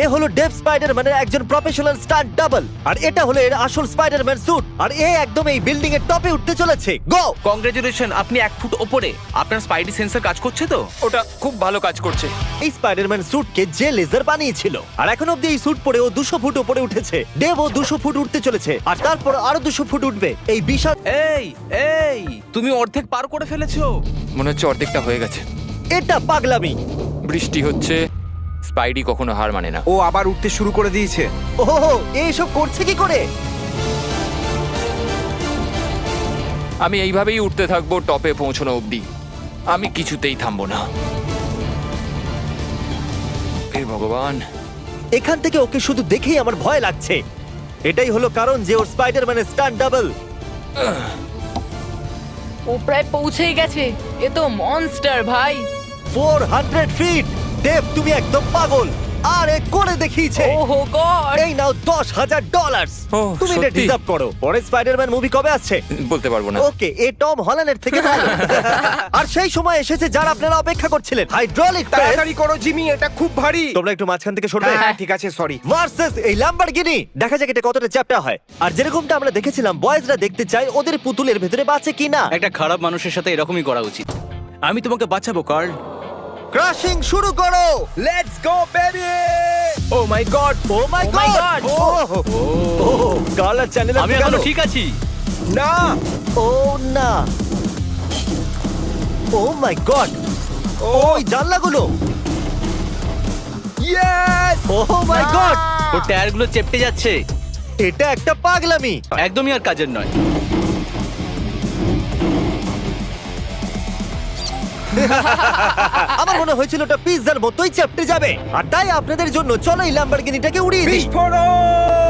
এ হলো ডেভ স্পাইডারম্যানের একজন professional stunt double, আর এটা হলো এর আসল স্পাইডারম্যান স্যুট, আর এ একদম এই বিল্ডিং এর টপে উঠতে চলেছে। গো! কংগ্রেচুলেশন, আপনি 1 ফুট ওপরে। আপনার স্পাইডি সেন্সর কাজ করছে তো? ওটা খুব ভালো কাজ করছে। এই স্পাইডারম্যান স্যুটকে যে লেজার বানিয়েছিল, আর এখন অব্দি এই স্যুট পরে ও 200 ফুট উপরে উঠেছে। ডেভ ও 200 ফুট উঠতে চলেছে, আর তারপর আরো 200 ফুট উঠবে। এই বিশাল, এই তুমি অর্ধেক পার করে ফেলেছো। মনে হচ্ছে অর্ধেকটা হয়ে গেছে। এটা পাগলামি। বৃষ্টি হচ্ছে, স্পাইডি কখনো হার মানে না। ও আবার উঠতে শুরু করে দিয়েছে। ওহো, এইসব করছে কি করে? আমি এইভাবেই উঠতে থাকবো টপে পৌঁছানো অবধি। আমি কিছুতেই থামবো না। হে ভগবান! এখান থেকে ওকে শুধু দেখেই আমার ভয় লাগছে। এটাই হলো কারণ যে ওর স্পাইডারম্যানের স্টান্ট ডাবল। ও প্রায় পৌঁছেই গেছে। এ তো মনস্টার ভাই। 400 ফিট। ডেভ, তুমি একদম পাগল। আর এ করে দেখিয়েছে। ওহো গড। এই নাও $10,000। ওহ, তুমি এটা সত্যি? ডিজার্ভ করো। পরে স্পাইডারম্যান মুভি কবে আসছে? বলতে পারবো না। ওকে, এ টম হল্যান্ডের থেকে ভালো। আর সেই সময় এসেছে যারা আপনারা অপেক্ষা করছিলেন, হাইড্রোলিক প্রেস। তাড়াতাড়ি করো জিমি, এটা খুব ভারী। তোমরা একটু মাঝখান থেকে সরবে। হ্যাঁ ঠিক আছে, সরি। ভার্সেস এই ল্যাম্বরগিনি। দেখা যাক এটা কতটা চ্যাপ্টা হয়। আর যেরকমটা আমরা দেখেছিলাম, বয়েজরা দেখতে চায় ওদের পুতুলের ভেতরে বাঁচে কিনা। একটা খারাপ মানুষের সাথে এরকমই করা উচিত। আমি তোমাকে বাঁচাবো কার্ল। ক্রাশিং শুরু করো। Let's go baby. Oh my God, oh my my God. God! Oh colour channel আমি এখনো ঠিক আছি। না, ও না, ও মাই গড। ওই জানলাগুলো, ইয়েস। O my god. ওর টায়ারগুলো চেপটে যাচ্ছে। এটা একটা পাগলামি। একদমই আর কাজের নয়। আমার মনে হয়েছিল ওটা পিৎজার মতোই চেপটে যাবে, আর তাই আপনাদের জন্য চলো এই ল্যাম্বরগিনিটাকে উড়িয়ে দিই। বিস্ফোরণ!